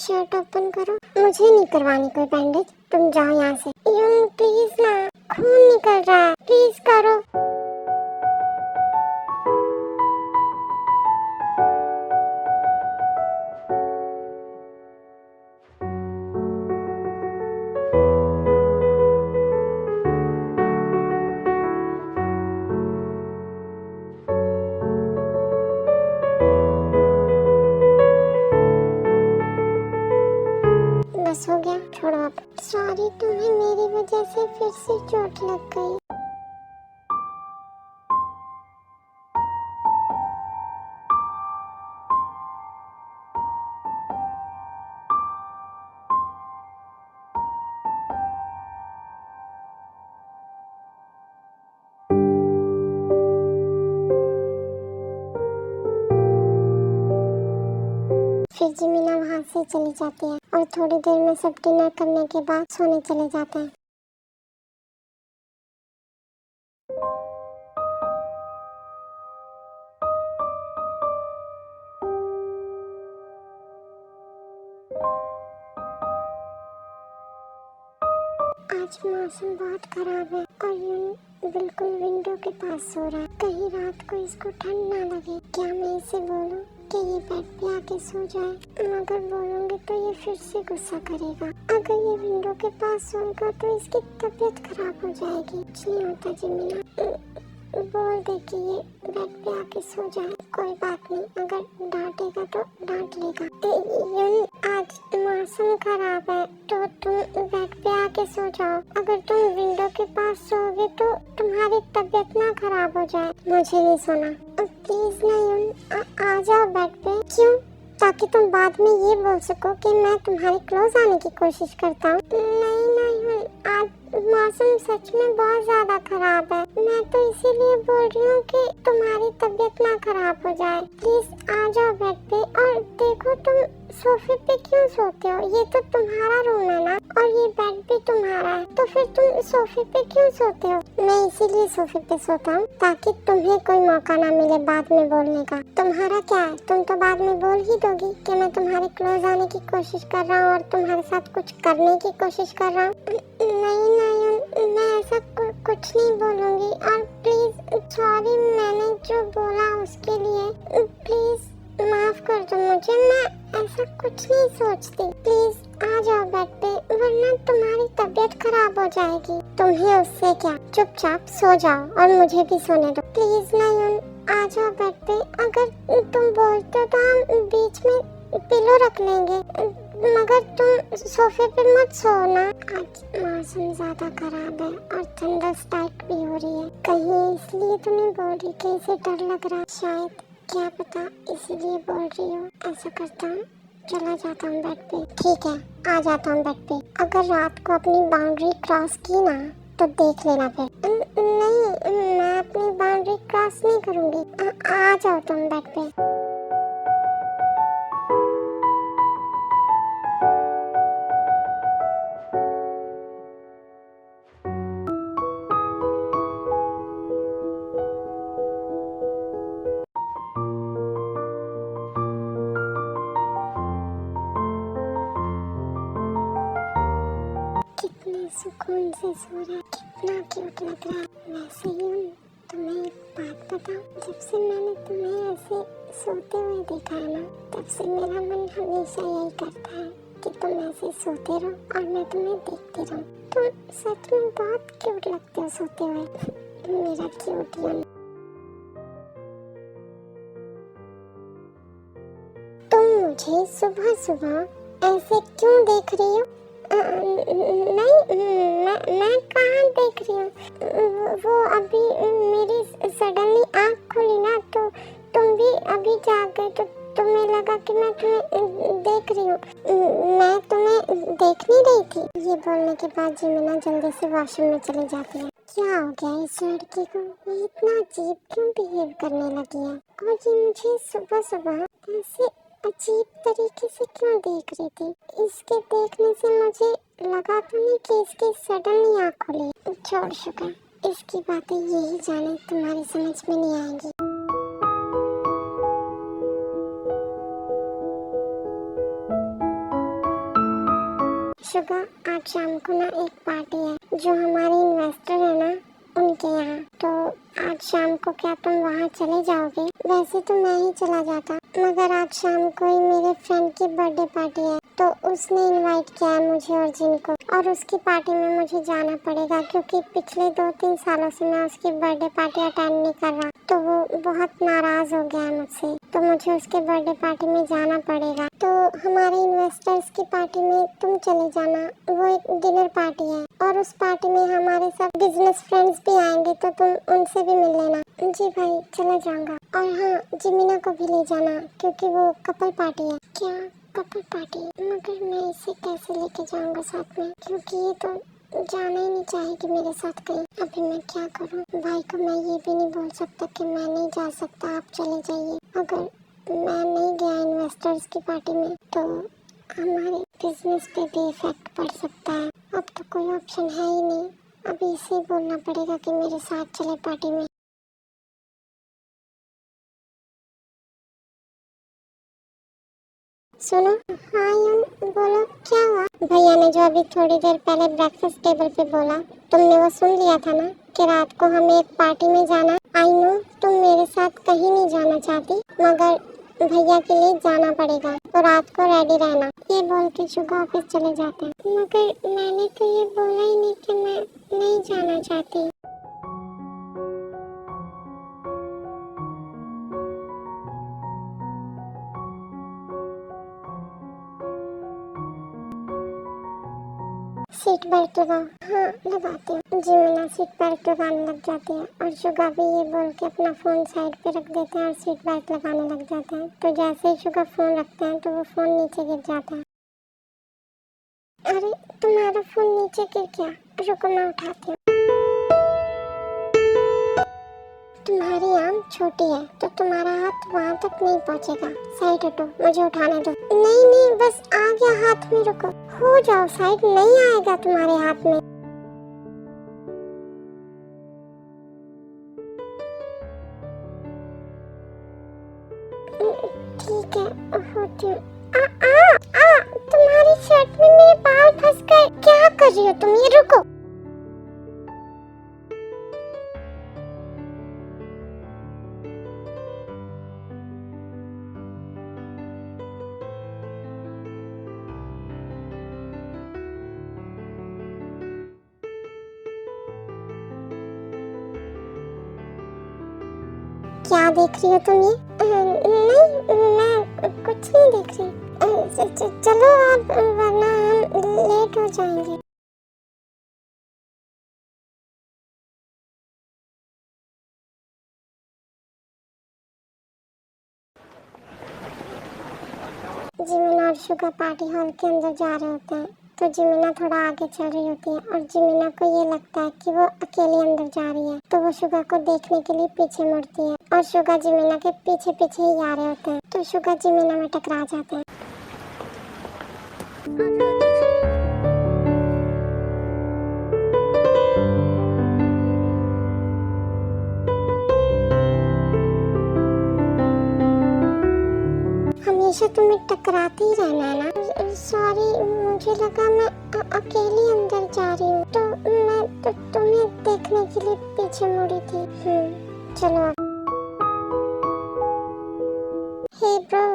Shirt open करो। मुझे नहीं करवानी कोई बैंडेज, तुम जाओ यहाँ से। यून प्लीज ना, खून निकल रहा है, प्लीज करो। बस हो गया, छोड़ो अब। सॉरी, तुम्हें मेरी वजह से फिर से चोट लग गई। फिर जिमीना वहाँ से चली जाती है और थोड़ी देर में सब डिनर करने के बाद सोने चले जाते हैं। आज मौसम बहुत खराब है और यूं बिल्कुल विंडो के पास सो रहा है। कहीं रात को इसको ठंड ना लगे। क्या मैं इसे बोलूं कि ये बेड पे आके सो जाए? मगर बोलूंगी तो ये फिर से गुस्सा करेगा। अगर ये विंडो के पास सोएगा तो इसकी तबीयत खराब हो जाएगी। कुछ नहीं होता जिमीना, बोल दे कि ये बेड पे आके सो जाए। कोई बात नहीं, अगर डांटेगा तो डांट लेगा। यूं आज मौसम खराब है तो तुम बेड पे आके सो जाओ। अगर तुम विंडो के पास सोओगे तो तुम्हारी तबीयत ना खराब हो जाए। मुझे नहीं सोना, प्लीज ना यूं आ जाओ बेड पे। क्यों? ताकि तुम बाद में ये बोल सको कि मैं तुम्हारे क्लोज आने की कोशिश करता हूँ। नहीं नहीं, आज मौसम सच में बहुत ज्यादा खराब है। मैं तो इसीलिए बोल रही हूँ कि तुम्हारी तबीयत ना खराब हो जाए। प्लीज आ जाओ बेड पे। और देखो, तुम सोफे पे क्यों सोते हो? ये तो तुम्हारा रूम है ना, और ये बेड भी तुम्हारा है, तो फिर तुम सोफे पे क्यों सोते हो? मैं इसीलिए सोफे पे सोता हूँ ताकि तुम्हें कोई मौका ना मिले बाद में बोलने का। तुम्हारा क्या है, तुम तो बाद में बोल ही दोगी कि मैं तुम्हारे क्लोज आने की कोशिश कर रहा हूँ और तुम्हारे साथ कुछ करने की कोशिश कर रहा हूँ। नहीं नहीं, मैं ऐसा कुछ नहीं बोलूँगी। और प्लीज सॉरी, मैंने जो बोला उसके लिए प्लीज माफ कर दो मुझे। मैं ऐसा कुछ नहीं सोचती। प्लीज आ जाओ बेड पे, वरना तुम्हारी तबीयत खराब हो जाएगी। तुम्हें उससे क्या, चुपचाप सो जाओ और मुझे भी सोने दो। प्लीज नयन, आ जाओ बेड पे। अगर तुम बोलते हो तो हम बीच में पिलो रख लेंगे, मगर तुम सोफे पे मत सो ना। आज मौसम ज्यादा खराब है और थंडर स्ट्राइक भी हो रही है। कहीं इसलिए तो नहीं बोल रही कि इसे डर लग रहा है? शायद, क्या पता इसीलिए बोल रही हूँ। ऐसा करता हूँ, चला जाता हूँ बेड पे। ठीक है, आ जाता हूँ बेड पे। अगर रात को अपनी बाउंड्री क्रॉस की ना तो देख लेना फिर। नहीं, मैं अपनी बाउंड्री क्रॉस नहीं करूँगी। आ जाओ तुम बेड पे। कितने सुकून से सो रहा है, कितना क्यूट लग रहा है। वैसे ही तुम्हें एक बात बताऊं, जब से मैंने तुम्हें ऐसे सोते हुए देखा है ना, तब से मेरा मन हमेशा यही करता है कि तुम ऐसे सोते रहो और मैं तुम्हें देखती रहूं। तुम सच में बहुत क्यूट लगते हो सोते हुए, मेरा क्यूट यन। तुम मुझे सुबह सुबह ऐसे क्यों देख रही हो? नहीं, मैं कहाँ देख रही हूँ? वो अभी मेरी सडनली आँख खुली ना, तो तुम भी अभी जाग गए, तो तुम्हें लगा कि मैं तुम्हें देख रही हूँ। मैं तुम्हें देख नहीं रही थी। ये बोलने के बाद जिमीना जल्दी से वॉशरूम में चली जाती है। क्या हो गया इस लड़की को? ये इतना अजीब क्यों बिहेव करने लगी है? और ये मुझे सुबह सुबह ऐसे अजीब तरीके से क्यों देख रही थी? इसके देखने से मुझे लगा तो नहीं कि इसकी सडनली आँख खुली। छोड़ शुक्र, इसकी बातें यही जाने तुम्हारी समझ में नहीं आएंगी। शुगा आज शाम को ना एक पार्टी है जो हमारे इन्वेस्टर है ना उनके यहाँ, तो आज शाम को क्या तुम वहाँ चले जाओगे? वैसे तो मैं ही चला जाता, मगर आज शाम को ही मेरे फ्रेंड की बर्थडे पार्टी है, तो उसने इनवाइट किया है मुझे और जिन को, और उसकी पार्टी में मुझे जाना पड़ेगा क्योंकि पिछले 2-3 सालों से मैं उसकी बर्थडे पार्टी अटेंड नहीं कर रहा, तो वो बहुत नाराज हो गया है मुझसे, तो मुझे उसके बर्थडे पार्टी में जाना पड़ेगा। तो हमारे इन्वेस्टर्स की पार्टी में तुम चले जाना, वो एक डिनर पार्टी है और उस पार्टी में हमारे सब बिजनेस फ्रेंड्स भी आएंगे, तो तुम उनसे भी मिल लेना। जी भाई, चला जाऊंगा। और हाँ, जिमिना को भी ले जाना क्योंकि वो कपल पार्टी है। क्या कपल पार्टी? मगर मैं इसे कैसे लेके जाऊंगा साथ में, क्योंकि ये तो जाना ही नहीं चाहेगी मेरे साथ कहीं। अभी मैं क्या करूं? भाई को मैं ये भी नहीं बोल सकता कि मैं नहीं जा सकता, आप चले जाइए। अगर मैं नहीं गया इन्वेस्टर्स की पार्टी में तो हमारे बिजनेस पे भी इफेक्ट पड़ सकता है। अब तो कोई ऑप्शन है ही नहीं, अभी इसे बोलना पड़ेगा कि मेरे साथ चले पार्टी में। सुनो। हाँ यार, बोलो क्या हुआ? भैया ने जो अभी थोड़ी देर पहले ब्रेकफास्ट टेबल पे बोला, तुमने वो सुन लिया था ना कि रात को हमें एक पार्टी में जाना। आई नो तुम मेरे साथ कहीं नहीं जाना चाहती, मगर भैया के लिए जाना पड़ेगा, तो रात को रेडी रहना। ये बोल के शुगा ऑफिस चले जाते हैं। मगर मैंने तो ये बोला ही नहीं कि मैं नहीं जाना चाहती। सीट बेल्ट लगाओ। हाँ लगाती हूँ। जिमिना सीट बेल्ट लगाने लग जाती है और शुगा भी ये बोल के अपना फोन साइड पे रख देते हैं और सीट बेल्ट लगाने लग जाते हैं। तो जैसे ही शुगा फोन रखते हैं तो वो फोन नीचे गिर जाता है। अरे तुम्हारा फोन नीचे गिर गया, रुको मैं उठाती हूँ। तुम्हारी आर्म छोटी है तो तुम्हारा हाथ वहाँ तक नहीं पहुँचेगा। साइड हटो, मुझे उठाने दो। नहीं नहीं, बस आ गया हाथ में, रुको। हो जाओ साइड, नहीं आएगा तुम्हारे हाथ में। ठीक है, होती हूँ। तुम्हारी शर्ट में मेरे बाल फंस गए। क्या कर रही हो तुम? ये रुको। क्या देख रही हो तुम ये? नहीं, मैं कुछ नहीं देख रही। चलो आप, वरना हम लेट हो जाएंगे। जिमिना और शुगा पार्टी हॉल के अंदर जा रहे होते हैं, तो जिमिना थोड़ा आगे चल रही होती है और जिमिना को ये लगता है कि वो अकेले अंदर जा रही है, तो वो शुगा को देखने के लिए पीछे मुड़ती है और शुगा जिमिना के पीछे पीछे ही आ रहे होते हैं, तो शुगा जिमिना में टकरा जाते हैं। हमेशा तुम्हें टकराते ही रहना है ना? सॉरी, मुझे लगा मैं अकेली अंदर जा रही हूँ, तो मैं तो तुम्हें देखने के लिए पीछे मुड़ी थी। चलो। हे ब्रो,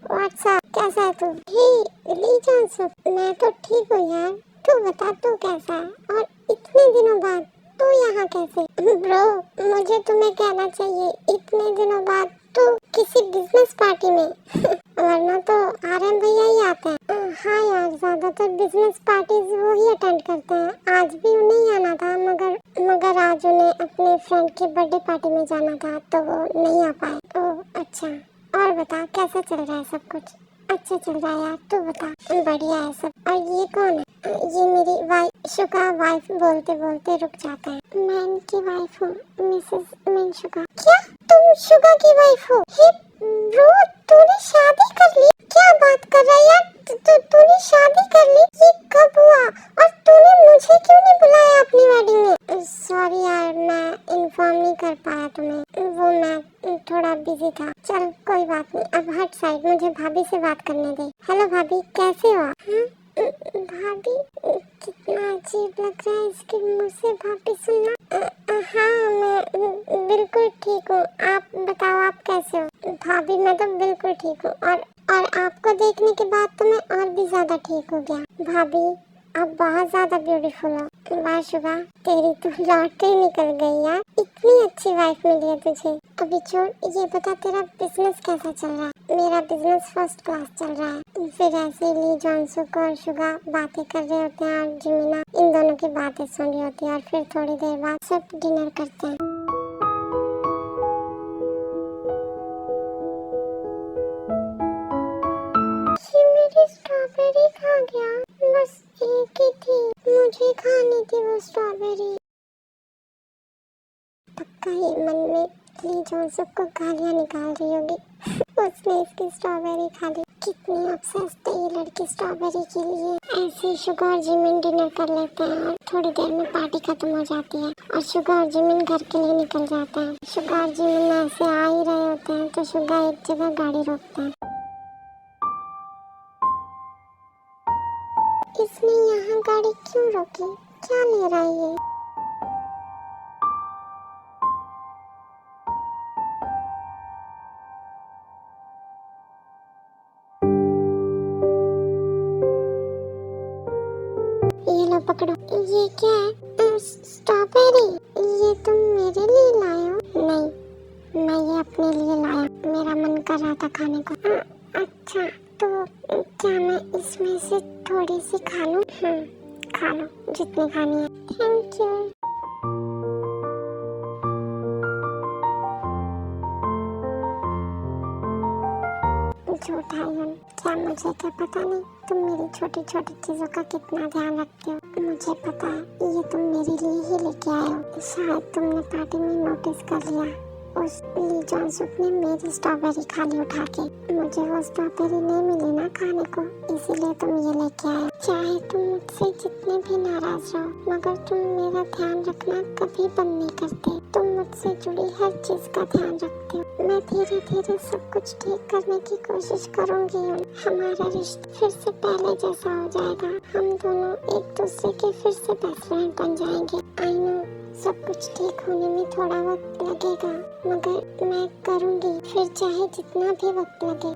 व्हाट्सअप, कैसा है तू? हे ली जॉनसन, मैं तो ठीक हूँ यार, तू बता तू कैसा है? और इतने दिनों बाद तू यहाँ कैसे? ब्रो, मुझे तुम्हें कहना चाहिए, इतने दिनों बाद तो किसी बिजनेस पार्टी में वरना तो आर्यन भैया ही आते हैं। हाँ यार, ज्यादातर बिजनेस पार्टीज वो ही अटेंड करते हैं। आज भी उन्हें ही आना था, मगर आज उन्हें अपने फ्रेंड की बर्थडे पार्टी में जाना था, तो वो नहीं आ पाए। ओह अच्छा, और बता कैसा चल रहा है सब कुछ? अच्छा चल रहा है यार, तू बता। बढ़िया है सब। और ये कौन है? ये मेरी वाइफ, शुगा वाइफ बोलते बोलते रुक जाता है। मैं इनकी वाइफ हूँ, मिसेस मिनशुगा। क्या तुम शुगा की वाइफ हो? हे ब्रो, तूने शादी कर ली? क्या बात कर रहा है यार? तूने शादी कर ली? ये कब हुआ? और तूने मुझे क्यों नहीं बुलाया अपनी वेडिंग में? सॉरी यार, मैं इन्फॉर्म नहीं कर पाया तुम्हें, वो मैं थोड़ा बिजी था। चल कोई बात नहीं, अब हट साइड, मुझे भाभी से बात करने दे। हेलो भाभी, कैसे हो? हाँ भाभी, अजीब लग रहा है इसके मुंह से भाभी सुनना। हाँ मैं बिल्कुल ठीक हूँ, आप बताओ आप कैसे हो? भाभी मैं तो बिल्कुल ठीक हूँ और आपको देखने के बाद तो मैं और भी ज्यादा ठीक हो गया। भाभी आप बहुत ज्यादा ब्यूटीफुल हो। वाह शुभा, तेरी तो लॉटरी निकल गई यार, इतनी अच्छी वाइफ मिली है तुझे। अभी छोड़, ये बता तेरा बिजनेस कैसा चल रहा है? मेरा बिजनेस फर्स्ट क्लास चल रहा है। फिर ऐसे ली जॉनसुक और शुगा बातें कर रहे होते हैं और जिमिना इन दोनों की बातें सुन रही होती है और फिर थोड़ी देर बाद सब डिनर करते हैं। ये मेरी स्ट्रॉबेरी खा गया, बस एक ही थी, मुझे खानी थी वो स्ट्रॉबेरी। पक्का ये मन में ली जॉनसुक को गालियाँ निकाल रही होगी उसने इसकी स्ट्रॉबेरी खा ली। कितनी ऑब्सेस्ड है ये लड़की स्ट्रॉबेरी के लिए। ऐसे शुगा और जिमिन डिनर कर लेते हैं और थोड़ी देर में पार्टी खत्म हो जाती है और शुगा और जिमिन घर के लिए निकल जाते हैं। शुगा और जिमिन ऐसे आ ही रहे होते हैं तो शुगा एक जगह गाड़ी रोकता है। इसने यहाँ गाड़ी क्यों रोकी? क्या ले रहा है ये? ये लो पकड़ो। ये क्या है? स्ट्रॉबेरी? ये तुम मेरे लिए लाए हो? नहीं, मैं ये अपने लिए लाया, मेरा मन कर रहा था खाने को। अच्छा, तो क्या मैं इसमें से थोड़ी सी खा लूं? खा लो जितनी खानी है। Thank you. झूठा यूं, क्या मुझे क्या पता नहीं तुम मेरी छोटी छोटी चीजों का कितना ध्यान रखते हो। मुझे पता है ये तुम मेरे लिए ही लेके आए हो। शायद तुमने पार्टी में नोटिस कर लिया, उस ली जॉनसुक ने मेरी स्ट्रॉबेरी खा ली उठा के। मुझे वो स्ट्रॉबेरी नहीं मिली ना खाने को, इसीलिए तुम ये लेके आए। चाहे तुम मुझसे जितने भी नाराज रहो, मगर तुम मेरा ध्यान रखना कभी बंद नहीं करते। तुम मुझसे जुड़ी हर चीज का ध्यान रखते हो। मैं धीरे धीरे सब कुछ ठीक करने की कोशिश करूंगी। हमारा रिश्ता फिर से पहले जैसा हो जाएगा। हम दोनों एक दूसरे के फिर से बेस्ट फ्रेंड बन जाएंगे। आई नो सब कुछ ठीक होने में थोड़ा वक्त लगेगा, मगर मैं करूंगी, फिर चाहे जितना भी वक्त लगे।